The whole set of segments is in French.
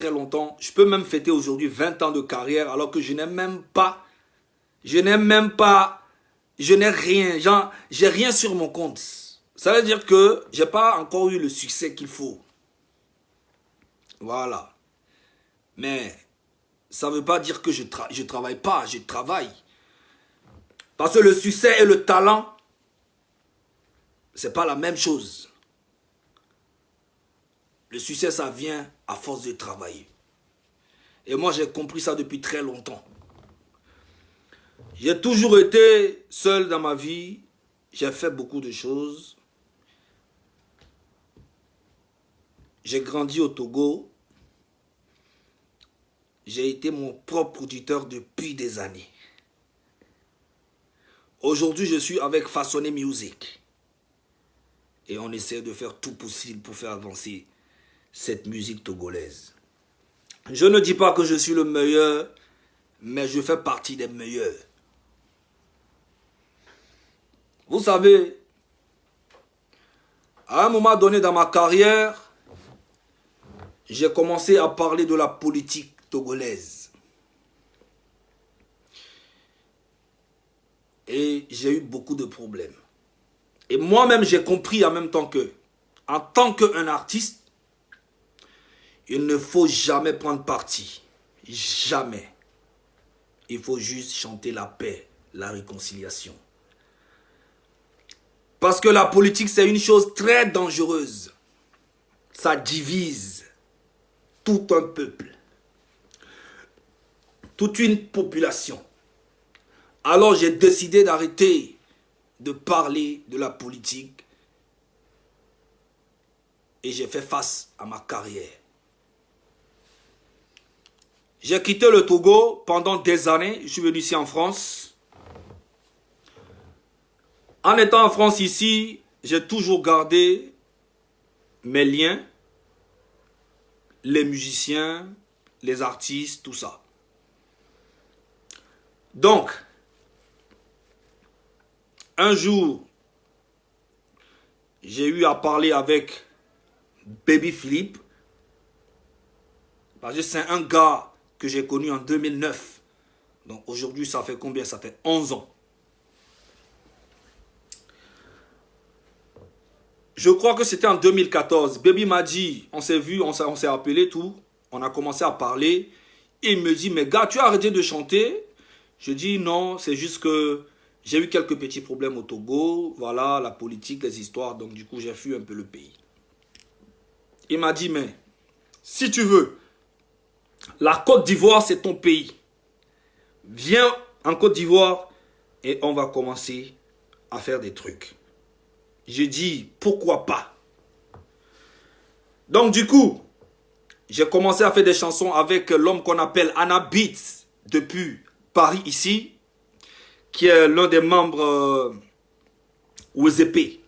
très longtemps. Je peux même fêter aujourd'hui 20 ans de carrière alors que je n'ai rien, j'ai rien sur mon compte. Ça veut dire que j'ai pas encore eu le succès qu'il faut. Voilà. Mais ça ne veut pas dire que je travaille pas, je travaille. Parce que le succès et le talent, c'est pas la même chose. Le succès, ça vient à force de travailler. Et moi, j'ai compris ça depuis très longtemps. J'ai toujours été seul dans ma vie. J'ai fait beaucoup de choses. J'ai grandi au Togo. J'ai été mon propre producteur depuis des années. Aujourd'hui, je suis avec Façonné Music. Et on essaie de faire tout possible pour faire avancer cette musique togolaise. Je ne dis pas que je suis le meilleur, mais je fais partie des meilleurs. Vous savez, à un moment donné dans ma carrière, j'ai commencé à parler de la politique togolaise. Et j'ai eu beaucoup de problèmes. Et moi-même, j'ai compris en même temps que, en tant qu'un artiste, il ne faut jamais prendre parti. Jamais. Il faut juste chanter la paix, la réconciliation. Parce que la politique, c'est une chose très dangereuse. Ça divise tout un peuple, toute une population. Alors j'ai décidé d'arrêter de parler de la politique et j'ai fait face à ma carrière. J'ai quitté le Togo pendant des années. Je suis venu ici en France. En étant en France ici, j'ai toujours gardé mes liens, les musiciens, les artistes, tout ça. Donc, un jour, j'ai eu à parler avec Baby Philippe. Parce que c'est un gars que j'ai connu en 2009. Donc aujourd'hui, ça fait combien? Ça fait 11 ans. Je crois que c'était en 2014. Baby m'a dit, on s'est vu, on s'est appelé tout. On a commencé à parler. Et il me dit, mais gars, tu as arrêté de chanter? Je dis non, c'est juste que j'ai eu quelques petits problèmes au Togo. Voilà, la politique, les histoires. Donc du coup, j'ai fui un peu le pays. Il m'a dit, mais si tu veux, la Côte d'Ivoire, c'est ton pays. Viens en Côte d'Ivoire et on va commencer à faire des trucs. J'ai dit, pourquoi pas? Donc du coup, j'ai commencé à faire des chansons avec l'homme qu'on appelle Anna Beats depuis Paris ici, qui est l'un des membres OZP.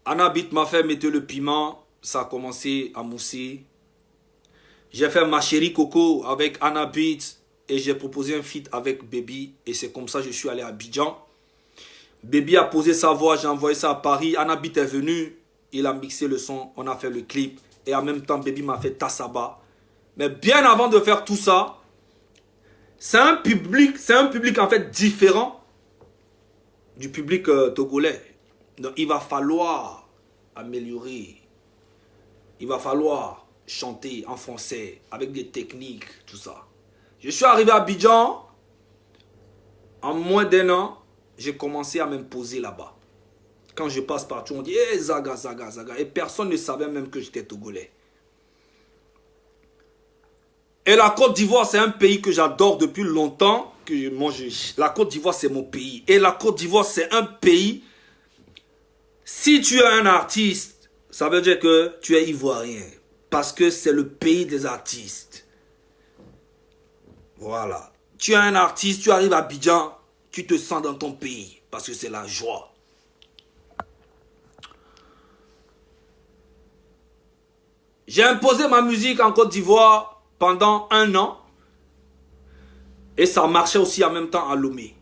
Anna Beats m'a fait mettre le piment, ça a commencé à mousser. J'ai fait Ma Chérie Coco avec Anna Beats et j'ai proposé un feat avec Baby et c'est comme ça que je suis allé à Abidjan. Baby a posé sa voix, j'ai envoyé ça à Paris. Anna Beats est venu, il a mixé le son, on a fait le clip et en même temps Baby m'a fait Tassaba. Mais bien avant de faire tout ça, c'est un public en fait différent du public togolais. Donc il va falloir améliorer, il va falloir chanter en français avec des techniques, tout ça. Je suis arrivé à Abidjan, en moins d'1 an, j'ai commencé à m'imposer là-bas. Quand je passe partout, on dit hey, Zaga, Zaga, Zaga. Et personne ne savait même que j'étais togolais. Et la Côte d'Ivoire, c'est un pays que j'adore depuis longtemps. La Côte d'Ivoire, c'est mon pays. Et la Côte d'Ivoire, c'est un pays. Si tu es un artiste, ça veut dire que tu es ivoirien. Parce que c'est le pays des artistes. Voilà. Tu es un artiste, tu arrives à Abidjan, tu te sens dans ton pays. Parce que c'est la joie. J'ai imposé ma musique en Côte d'Ivoire pendant 1 an. Et ça marchait aussi en même temps à Lomé.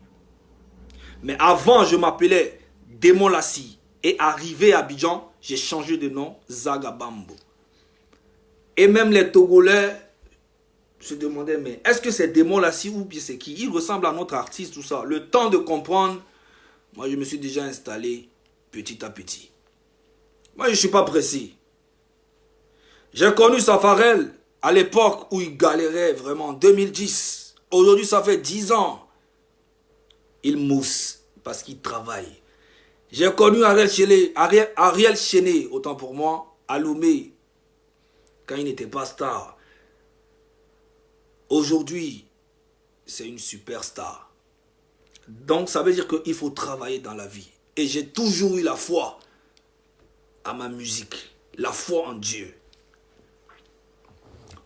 Mais avant, je m'appelais Démon Lassie est arrivé à Abidjan, j'ai changé de nom, Zagabambo. Et même les Togolais se demandaient, mais est-ce que c'est Démon Lassie ou bien c'est qui? Il ressemble à notre artiste, tout ça. Le temps de comprendre, moi je me suis déjà installé petit à petit. Moi je ne suis pas pressé. J'ai connu Safarel à l'époque où il galérait vraiment, en 2010. Aujourd'hui ça fait 10 ans. Il mousse parce qu'il travaille. J'ai connu Ariel Chéné, autant pour moi, à Lomé, quand il n'était pas star. Aujourd'hui, c'est une superstar. Donc, ça veut dire qu'il faut travailler dans la vie. Et j'ai toujours eu la foi à ma musique, la foi en Dieu.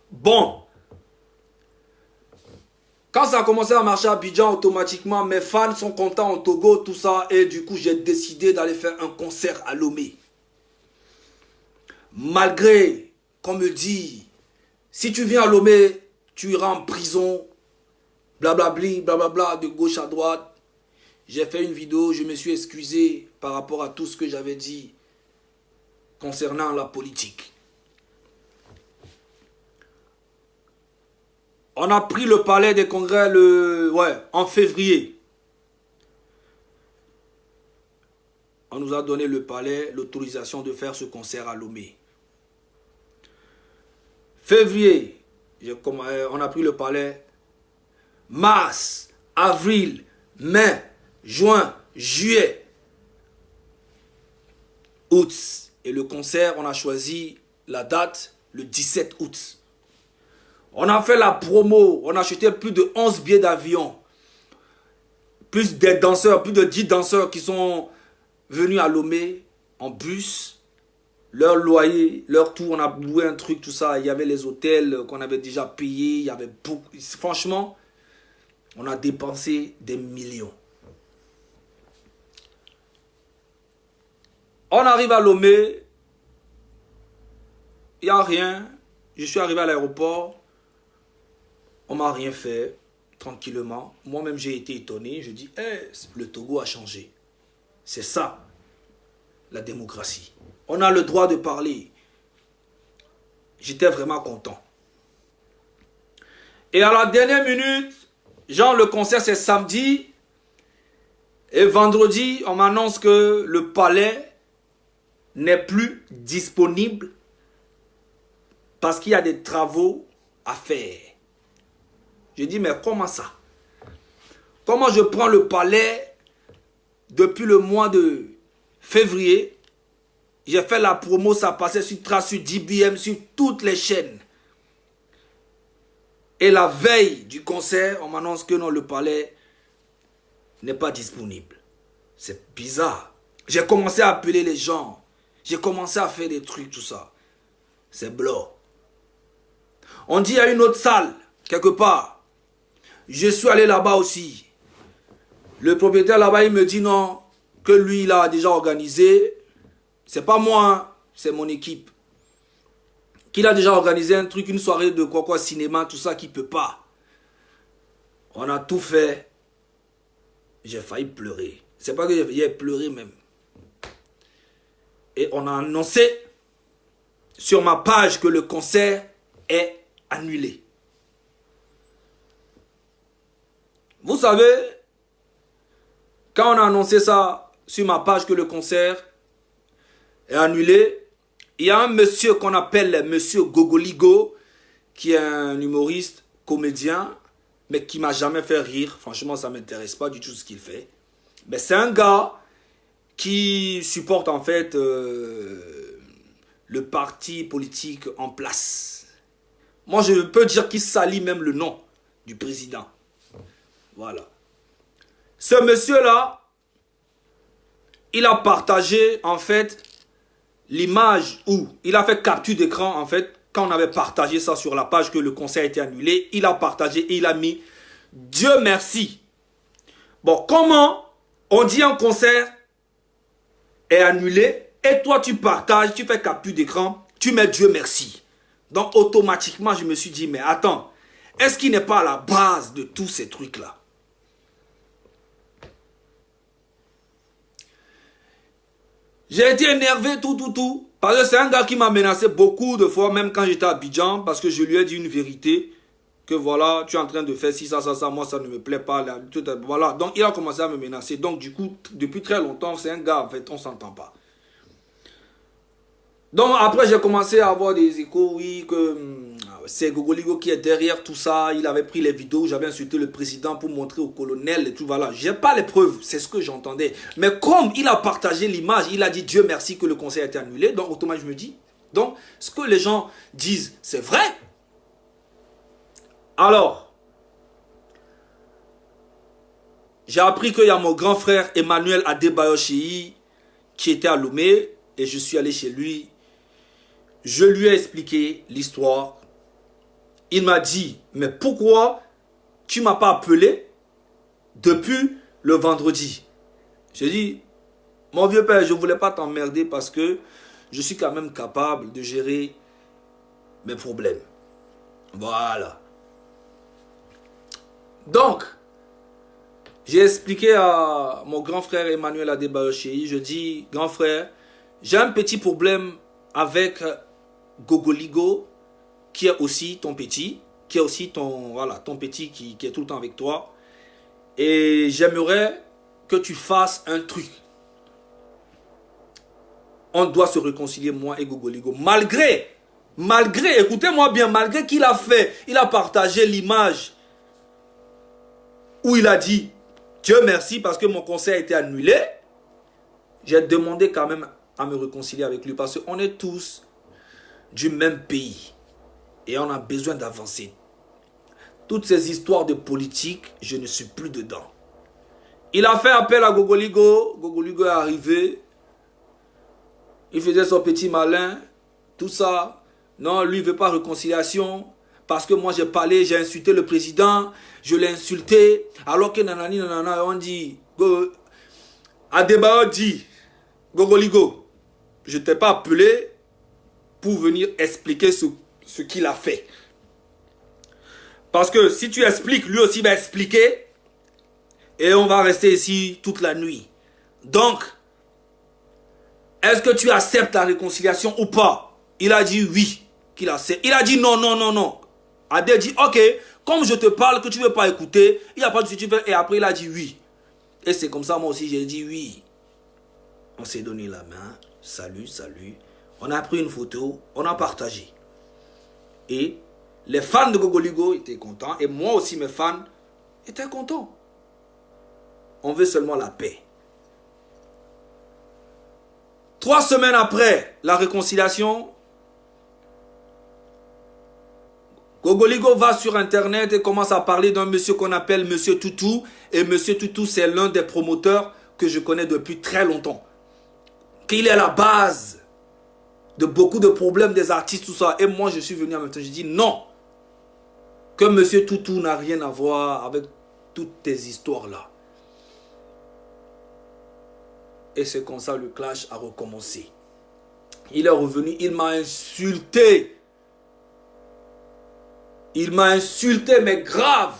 Bon, quand ça a commencé à marcher à Abidjan, automatiquement, mes fans sont contents au Togo, tout ça. Et du coup, j'ai décidé d'aller faire un concert à Lomé. Malgré qu'on me dit, si tu viens à Lomé, tu iras en prison, blablabli, blablabla, de gauche à droite. J'ai fait une vidéo, je me suis excusé par rapport à tout ce que j'avais dit concernant la politique. On a pris le palais des congrès en février. On nous a donné le palais, l'autorisation de faire ce concert à Lomé. Février, on a pris le palais. Mars, avril, mai, juin, juillet, août. Et le concert, on a choisi la date, le 17 août. On a fait la promo, on a acheté plus de 11 billets d'avion. Plus des danseurs, plus de 10 danseurs qui sont venus à Lomé en bus. Leur loyer, leur tour, on a loué un truc, tout ça. Il y avait les hôtels qu'on avait déjà payés. Il y avait beaucoup. Franchement, on a dépensé des millions. On arrive à Lomé. Il n'y a rien. Je suis arrivé à l'aéroport. On ne m'a rien fait, tranquillement. Moi-même, j'ai été étonné. Je dis, le Togo a changé. C'est ça, la démocratie. On a le droit de parler. J'étais vraiment content. Et à la dernière minute, genre le concert c'est samedi. Et vendredi, on m'annonce que le palais n'est plus disponible parce qu'il y a des travaux à faire. Je dis, mais comment ça? Comment je prends le palais depuis le mois de février? J'ai fait la promo, ça passait sur Trace, sur DBM, sur toutes les chaînes. Et la veille du concert, on m'annonce que non, le palais n'est pas disponible. C'est bizarre. J'ai commencé à appeler les gens. J'ai commencé à faire des trucs, tout ça. C'est blanc. On dit, il y a une autre salle, quelque part. Je suis allé là-bas aussi. Le propriétaire là-bas, il me dit non, que lui, il a déjà organisé. C'est pas moi, hein, c'est mon équipe. Qu'il a déjà organisé un truc, une soirée de quoi, cinéma, tout ça, qu'il ne peut pas. On a tout fait. J'ai failli pleurer. C'est pas que j'ai pleuré même. Et on a annoncé sur ma page que le concert est annulé. Vous savez, quand on a annoncé ça sur ma page que le concert est annulé, il y a un monsieur qu'on appelle monsieur Gogoligo, qui est un humoriste, comédien, mais qui m'a jamais fait rire. Franchement, ça ne m'intéresse pas du tout ce qu'il fait. Mais c'est un gars qui supporte en fait le parti politique en place. Moi, je peux dire qu'il salit même le nom du président. Voilà. Ce monsieur-là, il a partagé en fait l'image où il a fait capture d'écran en fait quand on avait partagé ça sur la page que le concert a été annulé. Il a partagé et il a mis Dieu merci. Bon, comment on dit un concert est annulé et toi tu partages, tu fais capture d'écran, tu mets Dieu merci. Donc automatiquement je me suis dit mais attends, est-ce qu'il n'est pas à la base de tous ces trucs-là? J'ai été énervé, tout. Parce que c'est un gars qui m'a menacé beaucoup de fois, même quand j'étais à Abidjan, parce que je lui ai dit une vérité, que voilà, tu es en train de faire ci, ça, moi ça ne me plaît pas, là, voilà. Donc il a commencé à me menacer. Donc du coup, depuis très longtemps, c'est un gars, en fait, on ne s'entend pas. Donc après, j'ai commencé à avoir des échos, oui, que c'est Gogoligo qui est derrière tout ça. Il avait pris les vidéos, j'avais insulté le président pour montrer au colonel et tout, voilà. J'ai pas les preuves, c'est ce que j'entendais. Mais comme il a partagé l'image, il a dit Dieu merci que le conseil a été annulé, donc automatiquement je me dis, donc ce que les gens disent, c'est vrai. Alors, j'ai appris qu'il y a mon grand frère Emmanuel Adebayo Cheyi qui était à Lomé et je suis allé chez lui. Je lui ai expliqué l'histoire. Il m'a dit, mais pourquoi tu ne m'as pas appelé depuis le vendredi? J'ai dit, mon vieux père, je ne voulais pas t'emmerder parce que je suis quand même capable de gérer mes problèmes. Voilà. Donc, j'ai expliqué à mon grand frère Emmanuel Adebayo Cheyi, je dis, grand frère, j'ai un petit problème avec Gogoligo, qui est aussi ton petit, qui est aussi ton, voilà, ton petit qui est tout le temps avec toi. Et j'aimerais que tu fasses un truc. On doit se réconcilier, moi et Gogoligo. Malgré, écoutez-moi bien, malgré qu'il a fait, il a partagé l'image où il a dit, Dieu merci parce que mon conseil a été annulé. J'ai demandé quand même à me réconcilier avec lui parce qu'on est tous du même pays et on a besoin d'avancer. Toutes ces histoires de politique, je ne suis plus dedans. Il a fait appel à Gogoligo. Gogoligo est arrivé. Il faisait son petit malin. Tout ça. Non, lui ne veut pas réconciliation. Parce que moi j'ai parlé, j'ai insulté le président. Je l'ai insulté. Alors que nanani nanana, on dit... Adebayo dit, Gogoligo, je ne t'ai pas appelé pour venir expliquer ce qu'il a fait. Parce que si tu expliques, lui aussi va expliquer. Et on va rester ici toute la nuit. Donc, est-ce que tu acceptes la réconciliation ou pas? Il a dit oui, qu'il accepte. Il a dit non, non, non, non. Adé dit ok, comme je te parle, que tu ne veux pas écouter, il n'y a pas de souci. Et après, il a dit oui. Et c'est comme ça, moi aussi, j'ai dit oui. On s'est donné la main. Salut, salut. On a pris une photo, on a partagé. Et les fans de Gogoligo étaient contents. Et moi aussi, mes fans étaient contents. On veut seulement la paix. 3 semaines après la réconciliation, Gogoligo va sur Internet et commence à parler d'un monsieur qu'on appelle Monsieur Toutou. Et Monsieur Toutou, c'est l'un des promoteurs que je connais depuis très longtemps. Qu'il est à la base de beaucoup de problèmes des artistes, tout ça. Et moi, je suis venu en même temps, je dis non. Que Monsieur Toutou n'a rien à voir avec toutes tes histoires-là. Et c'est comme ça le clash a recommencé. Il est revenu, il m'a insulté. Il m'a insulté, mais grave.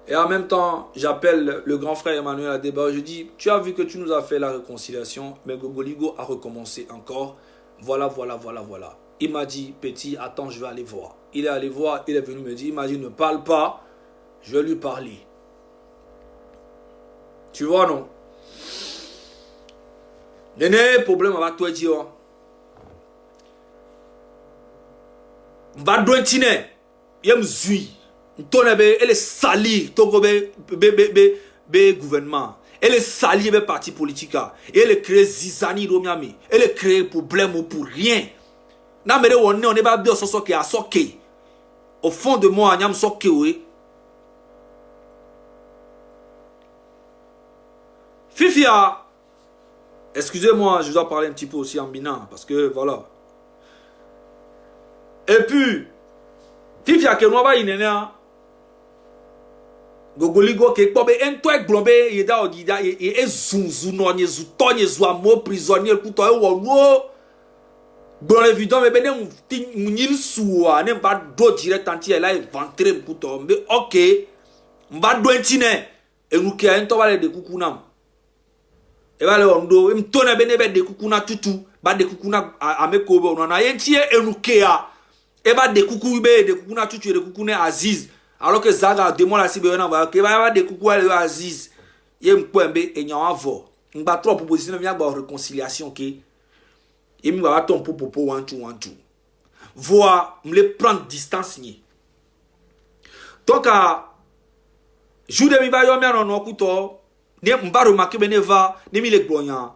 Et en même temps, j'appelle le grand frère Emmanuel Adebayo. Je dis, tu as vu que tu nous as fait la réconciliation, mais Gogoligo a recommencé encore. Voilà, voilà, voilà, voilà. Il m'a dit, petit, attends, je vais aller voir. Il est allé voir, il est venu me dire, il m'a dit, ne parle pas, je vais lui parler. Tu vois, non? Néné, problème avec toi, dire. Va douer tine. Yem zui. Tonne be, elle est sali. Togo be gouvernement. Elle est sali be parti politique. Elle est créée zizani romiami. Elle est créée problème pour rien. Na mere on est pas bien soke a soke. Au fond de moi, nyam soke oui. Fifia. Excusez-moi, je dois parler un petit peu aussi en bina, parce que voilà. Et puis, Fifia ke no ba inena. Gogoligo ke kpobe ento e glombe yeda odida e zunzu no nye zutonye zuamo prisonnier kuto e wowo. Bon évident me bene munil suwa ne ba do direct anti e la ventre kuto me OK. Mba do entine e nuke ento ba le de kukunam. e ba le ondo em tona be ne be de kuku na tutu ba de kuku na ameko be ona ye ntie enukea e ba de kuku be de kuku na tutu de kuku ne Aziz alors que Zaga de moi la si be na ba ke ba de kuku ale Aziz ye mpo embe enyan avo ngba trop proposition vient ba réconciliation ke et mi va ton popo one two voir me le prendre distance ni donc jour de mi va yo mi anono kuto ne mba remarquer beneva ne mi le gboyan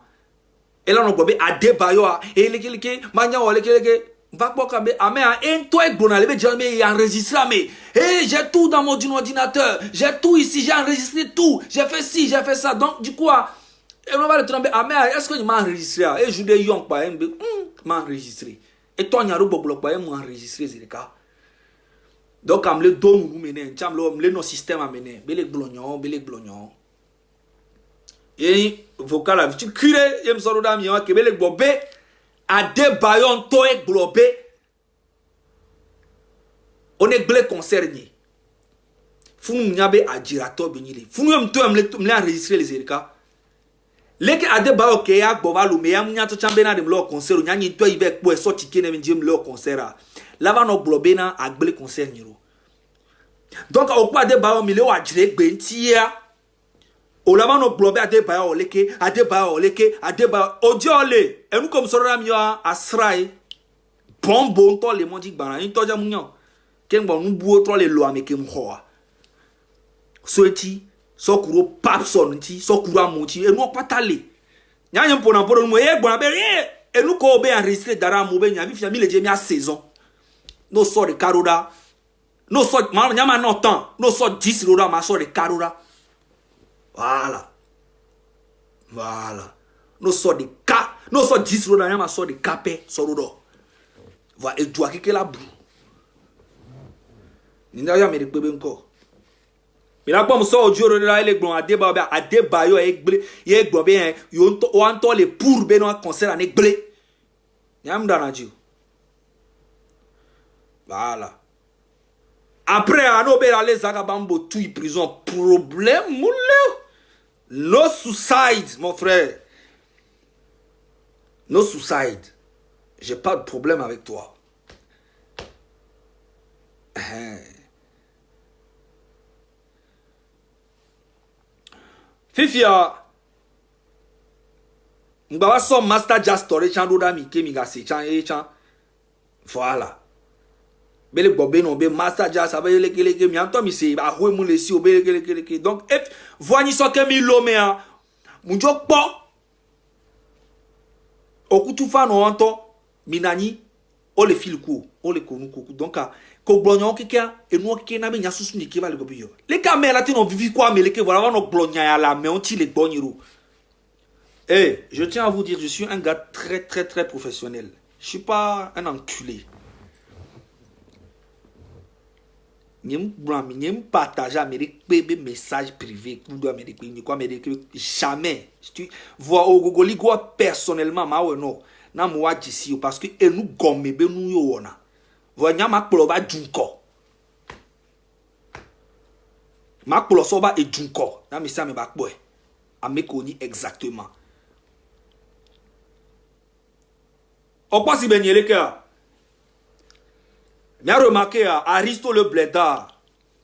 et là on gobe adeba yo et lekeleke manya o lekeleke va boka be ame en toi gbona le be jamais enregistré mais j'ai tout dans mon ordinateur, j'ai tout ici, j'ai enregistré tout, j'ai fait ci, j'ai fait ça. Donc du coup et on va le tromper est-ce que tu m'as enregistré et je dis yon pas m'a enregistré et toi nyaro boblo pas m'a enregistré c'est le cas. Donc am le don nous mener cham le no système a mener belek blognon et vocal la tu curé yem soro dam yon ke belek bobé a de bayon to ek globé on est blé concerné funu nyabe adjirato benile funu yem to me enregistrer les erika leke ade bayo ke ya gboba lu me ya munya to chambe na de lo concert nyanyi to ibe po e so tike na njem lo concert la va no globé na agbele concert nyiro donc au quoi ade bayo mi le wa jire gbe ntia o la va no globé ade bayo leke ade bayo odiole enu comme sora mi asrai bombo to le mondi gbara yin to ja munyo kengbo nu buo to le lo ameke mho so eti so kuro papson nti so kuro amuti enu opatale nyanya mpona poro mu e gbona be enu ko be enregistrer dara mu be nya bi mi le je mi a saison no so de caroda no so nyama no temps no so 10 roda ma so de caroda voilà no so de ka no so 10 roda nyama so de capé so rodo va e doa keke la bru ni na ya me de pebe nko mais là comme ça aujourd'hui là les glon adeba yo egble ye gbo be yo to le pour be no concert an egble nyam dana ji voilà après ano be aller zaka bambo tout prison problème moule no suicide mon frère no suicide j'ai pas de problème avec toi Fifia Mbawa so master jazz story chan do da mi ke mi ga se chan e chan voilà bele bobe no be master jazz abe leke mi anto mi se ba ho mu le si obe leke donc et voani so ke mi lo me a munjo po okutu fa no anto minani o le fil ko o le konu ko donc ko blonyon kika e no kike na be nya susu ni ke va le go biyo les caméras ti no vivi quoi mais les que voilà no blonya ya la mais on ti les boniro eh je tiens à vous dire je suis un gars très professionnel je suis pas un enculé Nyem partager Amérique bébé message privé ku do Amérique ni quoi Amérique jamais tu vois au gogoli go personnellement ma we no na mo wa disi parce que e nu gomme be nu yo wona vo nyama kplo ba junko ma kplo so ba e junko na mi sa me ba kpo e ameko ni exactement o pas si benyele ke mi a remarqué Aristo le blédard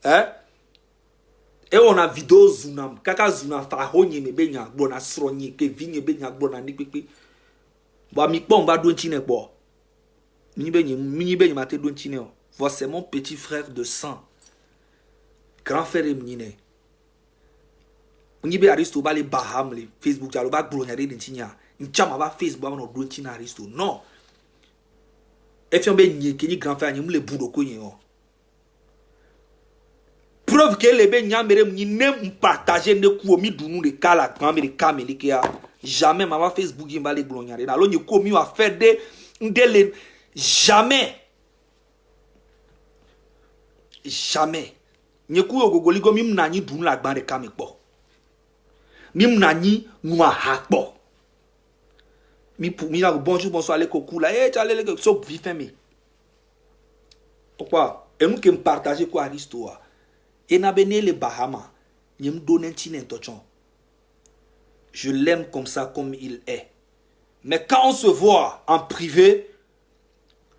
et on a vidéo zunam kaka zuna fa honye me benya gbona sronye ke vinye benya gbona ni pepe ba mi pon ba do ntine po mi benye mate do ntine o c'est mon petit frère de sang grand frère mnine nyi be Aristo ba le baham le Facebook jalo ba gbona re ntinya nchama ba Facebook ba no do ntine Aristo non et fi on be nyi ke ni grand frère nyi mu le budo ko yin o preuve que les benya mere ni ne partager ne ku omi dunu de kala grand mere kameli ke jamais mama Facebook yin ba le glonyare na lo nyi ko mi wa faire de ndele jamais nyi ku ogogoli go mi mnanyi dunu la gban de kamepo mi mnanyi nu aha po mi la bonjour les coco là tu allez les so vif fermé pourquoi et nous qui me partager quoi Aristo et na bene les Bahamas ni me donner tine tochon Je l'aime comme ça, comme il est. Mais quand on se voit en privé,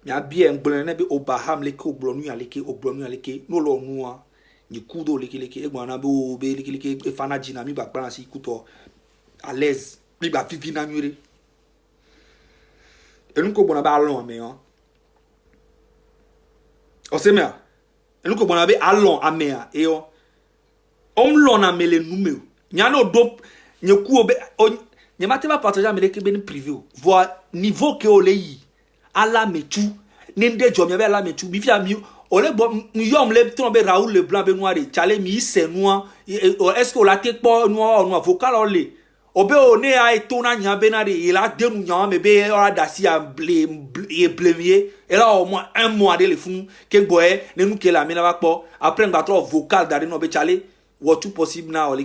il y a bien un blonde au Baham, les au blonde, au blonde, nous l'on nous, ni kudo les et guanabo, les fana dynamique, balance, couteau, à l'aise, il va vivre namuré. Et nous, qu'on a ballon, mais on sait bien. Et nous, qu'on a ballon, à mer, et on l'on a mêlé nous, il y a no dope, ni coup, ni matin va partager avec les kébénis privés, voir niveau que on l'est, à la métu, n'inde jom, y'avait la métu, bifia mieux. On est bon, nous les tombés Raoul le blanc, noir, Tchalé, mi c'est noir, est-ce qu'on l'a tête pas noir, vocal on l'est. Obe on est à étonnant, n'y a benade, il a deux mounions, mais bé, on a dassi à blémier, et là au moins un mois de les fous, qu'un boy, ne nous qu'elle a mis la pas, après un batteur vocal d'arrêt, no Tchalé, ou tout possible na, ou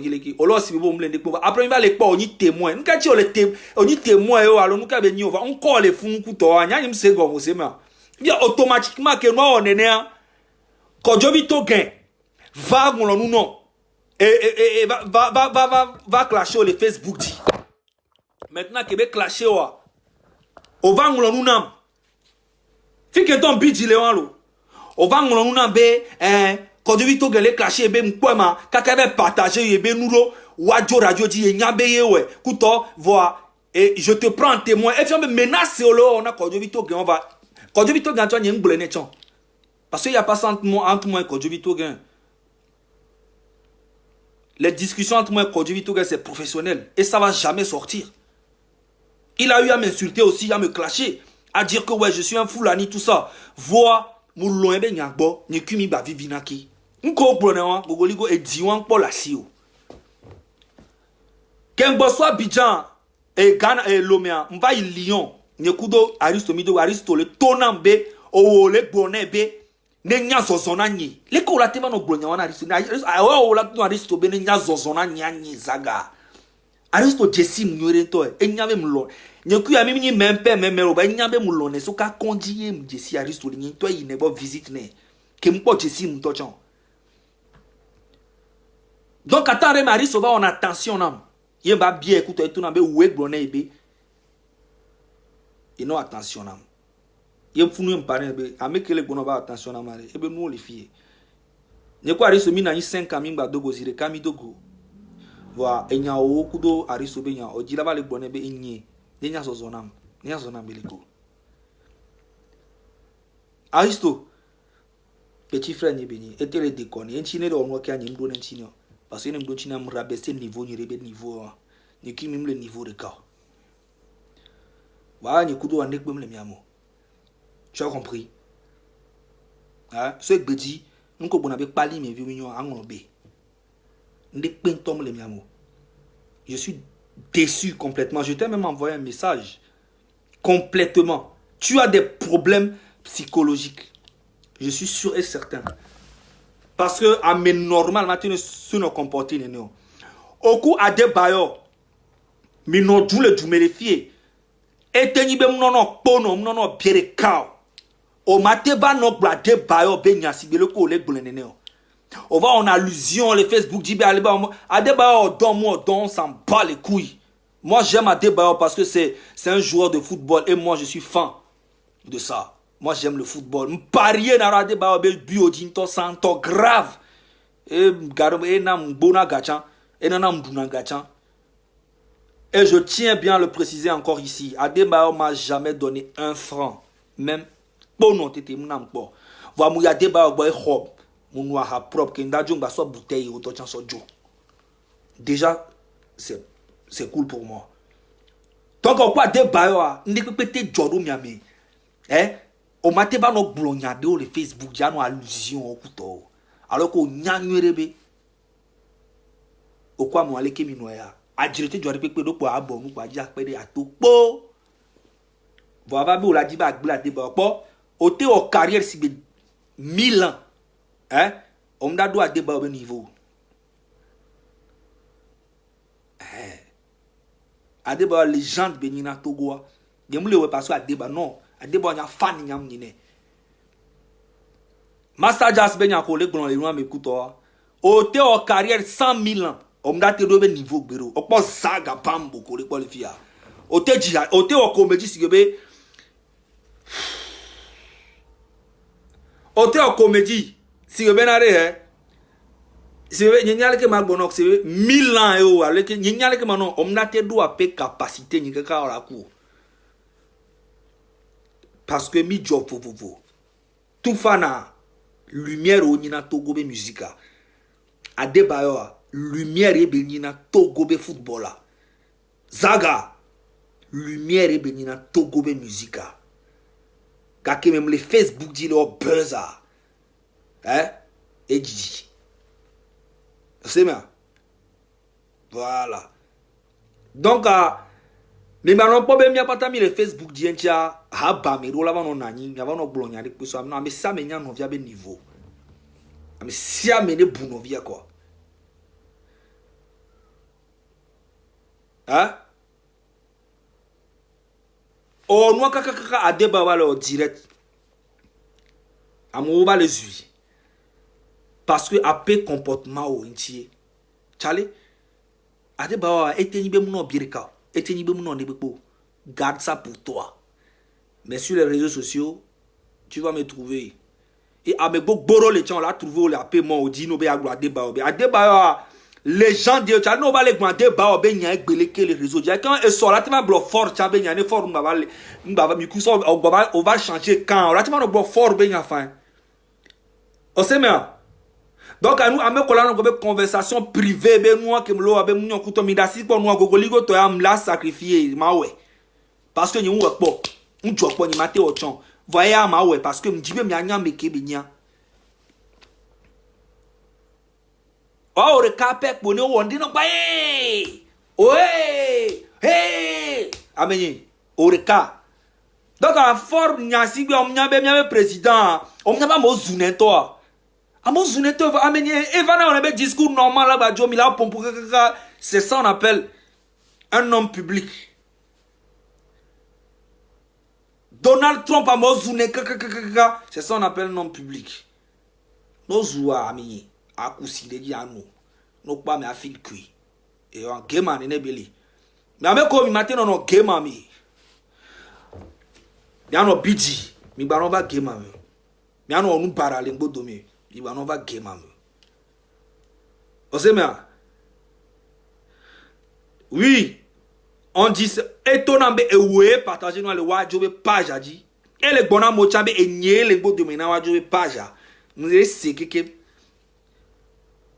là, si vous voulez, après il va les pas, on y témoin, nous quand on y témoin, alors nous quand on va encore les fous, couteau, on y a une seconde, c'est bien. Bien automatiquement que nous on est né, quand je vis tout gain, va nous non. Et va clasher les Facebook dit. Maintenant que va clasher on va nous nam. Fi que ton bidji le wan lo. On va nous nam be quand je vis tout gain les clasher be mkwema kaka be partager be nous lo wajo radio dit nyabe ye ouais. Couto voir et je te prends en témoin et tu me menace on a quand je vis tout gain on va quand je vis tout gain tu as une boule netchon. Parce qu'il y a pas entre moi et quand je vis tout gain. Les discussions entre moi et Kodjo Vito, c'est professionnel. Et ça ne va jamais sortir. Il a eu à m'insulter aussi, à me clasher. À dire que ouais, je suis un foulani, tout ça. Voir, mon loin ben nyagbo, n'y kumi ba vivinaki. N'ko bronewa, gogoligo et diwan pour la sio. Kembo soit Bidjan et Ghana et Lomea, m'va y Lyon. N'y kudo Aristomido, Aristole, tonambe, o le bonebe. Nenya zozona nyi leko la tema no blonya wana aristo la no aristo be nenya zozona nyanyi zaga aristo jesi mnyore to enyabe mlo nyeku ya mimi mempe memero ba enyabe mlo ne so ka konji em jesi aristo nyi to yi ne bo visit ne ke mpo jesi mto chon donc attendre aristo va on attention nam yeba bien écoute et tout na be we blonne ebe et non attention nam. Il faut nous parler avec les bonnes attention à marrer et ben nous les filles ne quoi ariso mi na 5 ans mi ba dogo zire kami dogo wa enya o kudo ariso be nya o jila ba le bonne be enye nya zozonam beliko aristo petit frère ni beni était le déconner enchine do onwa ka nyim do n'enchine parce que nem do china m rabaisser niveau ni rebe niveau ni ki mim le niveau de ka wa ni kudo ande gbem le miamo. Tu as compris? Hein? Ce que je dis, nous avons parlé de mes vieux je suis déçu complètement. Je t'ai même envoyé un message. Complètement. Tu as des problèmes psychologiques. Je suis sûr et certain. Parce que à mes normal, maintenant, ce ne comporte pas. Au coup, à des bailleurs, mais non, tous les dumérifiés. Et tenir ben non, pono, non, pierre cao. O mateba no blade bayo be nyasi be le ko le gblene o. On va en allusion les Facebook dit be aleba Adebayo don s'en bat les couilles. Moi j'aime Adebayo parce que c'est un joueur de football et moi je suis fan de ça. Moi j'aime le football. M'parier na Adebayo be biodin to santo grave. Et garde e na mbona gachan et na mduna gachan. Et je tiens bien à le préciser encore ici. Adebayo m'a jamais donné un franc, même bon non tete munam po va mu ya débat boy hob munu ha propre que ndajong ba so bouteille auto chan so jo déjà c'est cool pour moi donc quoi débat wa ndi pepete jodo miame o mate ba no blonya de o le Facebook ja no allusion o kuto alors ko nyanwerebe o kwa mo ale kemi no ya ajirete jori pepe do po abo mu kwa ji apede atopo va be o la di ba gbla débat po au té au carrière si 1000 ans on m'a doit débat au niveau à débat légende benina Togo de moule ouais parce à débat non à débat nya fan nyam nyine Master Jas benya ko le glon le noa me kuto au té au carrière 100 000 ans on a te dobe niveau bureau on pense saga pambo ko le qualifia o te jia o te o comédie si gebe o te o comédie si gebe na re si gebe nyanyale ke magbono si gebe 1000 ans e o ale ke nyanyale ke mano on a te do a pe capacité ni ka ora ku parce que mi job fo tout fana lumière o nyina togo be musica Adebayo lumière e benina togo be footballa Zaga lumière e benina togo be musica kake même les Facebook dit le buzzer hein et dit c'est bien voilà donc mais maintenant pas bien pas mis le Facebook dit entia haba me rola va non nani ya va no blonya de so am na me sa me nya no via be niveau am si amene bu no via quoi hein o no kaka Adebayo le direct amu va les yeux parce que après comportement o entier Charlie Adebayo eteni be mu no birika eteni be mu no ne bepo garde ça pour toi mais sur les réseaux sociaux tu vas me trouver et avec beaucoup les gens là trouver le paiement au dino be Adebayo les gens de tu no va les Adebayo be nya egbele que les réseaux quand et so là tu vas bloquer fort tu be nya ne fort m'ba mi kuso on va changer quand là tu vas no bloquer fort be nya fin on sait même donc à nous à me coller une conversation privée be nous que mlo be nous kuto mi dasi pour nous gogoligo to am la sacrifier ma ouais parce que nous pas un job pour ni maté au chon voyez ma ouais parce que me dit be mi anya me ke be nya oh le capek boni o ndi no bae oé hey amenye o le ka donc à fort nya si be on nya be président on nya ba mo zune to Amozuneto va amener Evana on a un discours normal là bas Jomi là pompo c'est ça on appelle un homme public. Donald Trump amozune c'est ça on appelle un homme public. Nos joua ami akusi de diano. No pa me afil kui. Et on game an ne beli. Mais ame ko mi matin non game ami. Diano bidi mi ba no va game ami. Mi ano onu para lengbo domi. Il va non va game am. On sait bien. Oui, on dit étonnant et ouais partager nous le wajobe page a dit. Et le bona mochabe et nier les beaux domaines wajobe page. Nous c'est que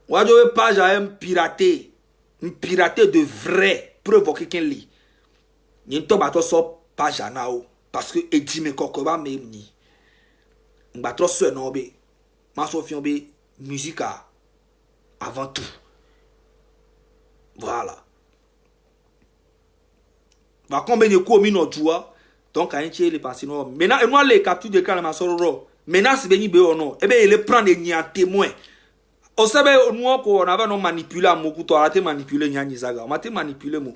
wajobe page a un piraté de vrai provoquer quelqu'un lit. Ni to bato so page nao parce que edi me kokoba même ni. Mbatro so no be. Ma Sofion be musique avant tout. Voilà. Va combien de coups mino joie donc à entier les passés non. Maintenant et moi les captures de calme sororo. Maintenant c'est béni be non. Et ben il prend des nia témoins. On savait nous qu'on avait non manipulé mon couteau a été manipulé nya nizaga. On m'a été manipulé mo.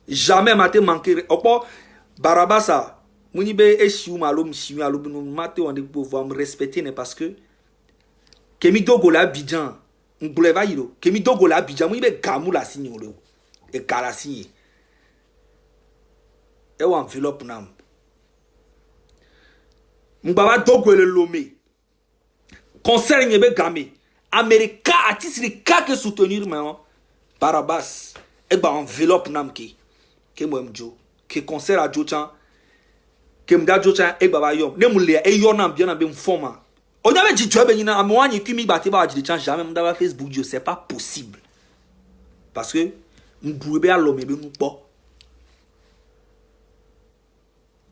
Jamais m'a été manqué. Opo Barabasa muni be eshiu malum shiu alum no mate on de pouvoir me respecter parce que Kemi dogo la Abidjan, m'bouleva yiro. Kemi dogo la Abidjan, mou ibe gamou la signe ou e kala signe. E ou enveloppe nam. M'baba dogo le lomé. Concert nyebe gamé. Amerika artiste de ka soutenir mais Barabas e ba enveloppe nam ki. Ke mo mjo. Ke concert a Jochan. Ke mda Jochan e baba yom. Ne mou le e yon nam bien be m'forma. On avait dit job ni na amwani kimi baté ba di change jamais m'dava Facebook Dieu c'est pas possible parce que m'boube a l'homme be nous pas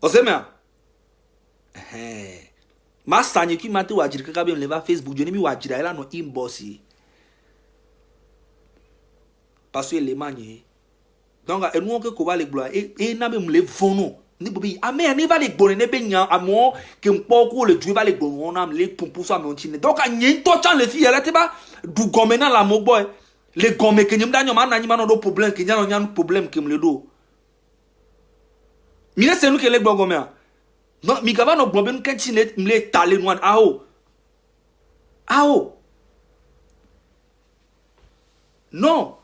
on sait bien ma sanye ki maté wa di kaka be leva Facebook Dieu ni mi wa di là no inbox parce que les manier donc et nous que ko ba le gloire et na be m'le vono ni bobi ame ni va les bonne ne be nya amo ke mpoko le Dieu va les bonne on am les pour ça mon tine donc nyi to chan le fille là te ba du gomena la mo boy le gome ke nyim da nyoma na nyima no do problème ke nya no nya problème ke mle do mi c'est nous que les gomé non mi gaba no gombe nke tine mle talé noir ao non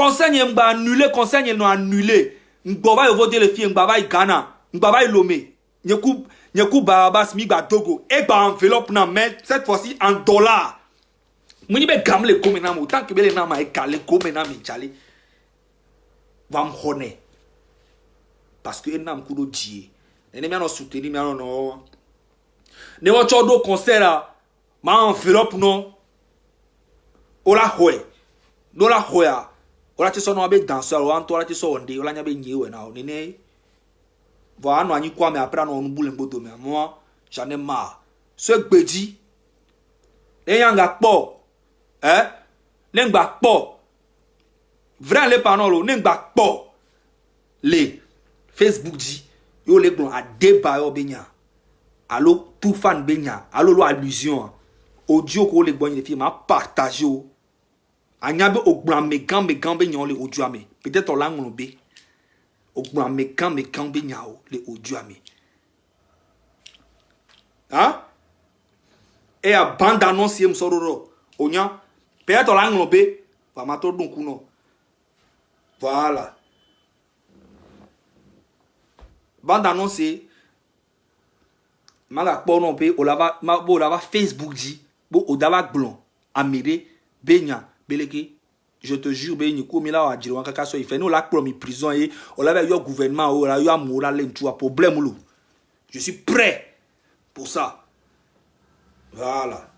Conseil n'y m'a annulé, conseil n'y a annulé. M'bava y voter les filles, m'bava y Ghana, m'bava y Lomé. Nyekou Barabas, m'ba Togo. Et bah enveloppe na mais cette fois-ci en dollars. M'ni be gamle comme na mo, tant que bele na ma e calé comme na mi chale. Va m'honner. Parce que n'a m'kudo die. Et n'a soutenir, mais non. Ne wa chodo concert là, ma enveloppe non. Ola hoye. Dola hoya. Ola ti so no abe danseur, ola to ola ti so onde, ola nya be nyi we na o nene. Voilà no anyi kwa me après no boule mbodo me. Moi, j'en ai marre. Ce gbedi. E yanga po. Nengba po. Vrai le panolo, nengba po. Le Facebook dit yo le glon a débat yo benya. Allo tout fan benya, allo lo allusion. Audio ko le gbon le fi ma partager o. Anyabe ogbran me gambe nyon le audio ame. Peut-être la ngolo be. Ogbran me gambe nyao le audio ame. Hein? Et a bande annonce m sororo. Onya, peut-être la ngolo be, va mato don kuno. Voilà. Bande annonce maga pono pe olava Facebook dit bo odava glon amire benya beleke je te jure benya ko mi la wa jiro kaka so ife no la promis prison et olava yo gouvernement o la yo amoura le tu problème lo. Je suis prêt pour ça. Voilà.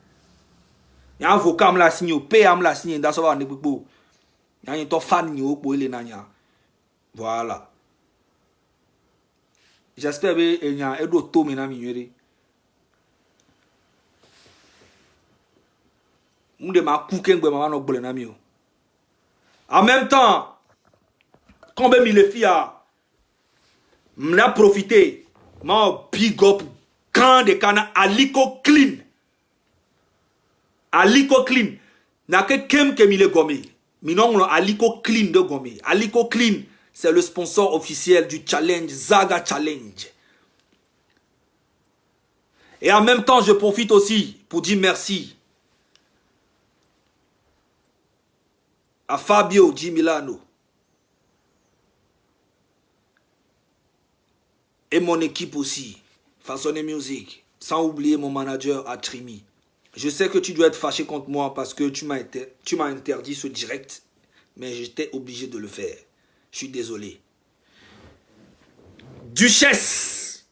Ya avocat am la signé paye am la signé nda so va ne gbo. Ya yin to fan ni o po ile nanya. Voilà. J'espère que il y a un autre tome na mignere. M'de ma couquin gbe ma no gbole na mi o. En même temps, quand même les filles m'la profité, m'a big up quand de kana Aliko Clean. Aliko Clean. Na ke kem ke mi le gomme. Mi non Aliko Clean de gomme. Aliko Clean. C'est le sponsor officiel du challenge Zaga Challenge. Et en même temps, je profite aussi pour dire merci à Fabio Di Milano et mon équipe aussi, Façonné Music, sans oublier mon manager Atrimi. Je sais que tu dois être fâché contre moi parce que tu m'as interdit ce direct, mais j'étais obligé de le faire. Je suis désolé. Duchesse.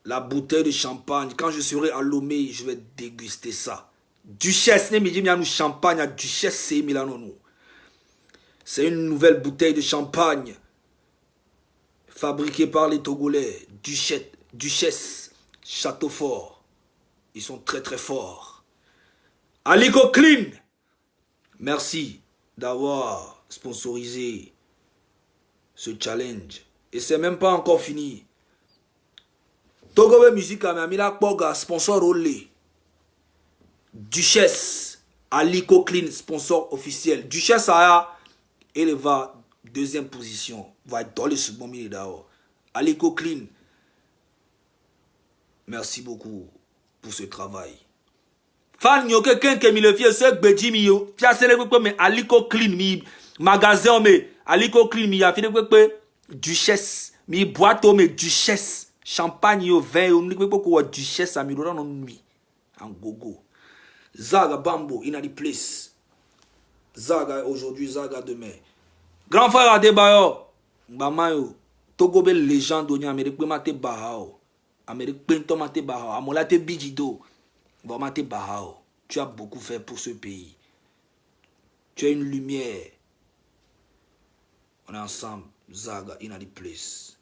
La bouteille de champagne. Quand je serai à Lomé, je vais déguster ça. Duchesse. Ne me dis pas champagne à Duchesse, c'est Milano. C'est une nouvelle bouteille de champagne. Fabriquée par les Togolais. Duchesse. Château Fort. Ils sont très très forts. Aliko Clean. Merci d'avoir sponsorisé ce challenge. Et c'est même pas encore fini. Togobe Music a mis la poga sponsor olé. Duchesse Aliko Clean sponsor officiel. Duchesse Aya elle va deuxième position. Va être dans le second milieu d'or. Aliko Clean. Merci beaucoup pour ce travail. Fan yo quelqu'un qui mi le fier ce gbedi mi yo. Tia sele pe mais Aliko Clean mi magasin mais Aliko Clean mi a fini pe Duchesse mi boîte mais Duchesse champagne yo vin yo mi ko Duchesse a mi do non nuit en gogo. Zaga Bambo in a the place. Zaga aujourd'hui, Zaga demain. Grand frère Adebayo Mbama yo Togo be légende onya Amérique mate bahao. Amérique pento mate bahao. Amola te bijido. Mate bahao. Tu as beaucoup fait pour ce pays. Tu es une lumière. On est ensemble. Zaga in a the place.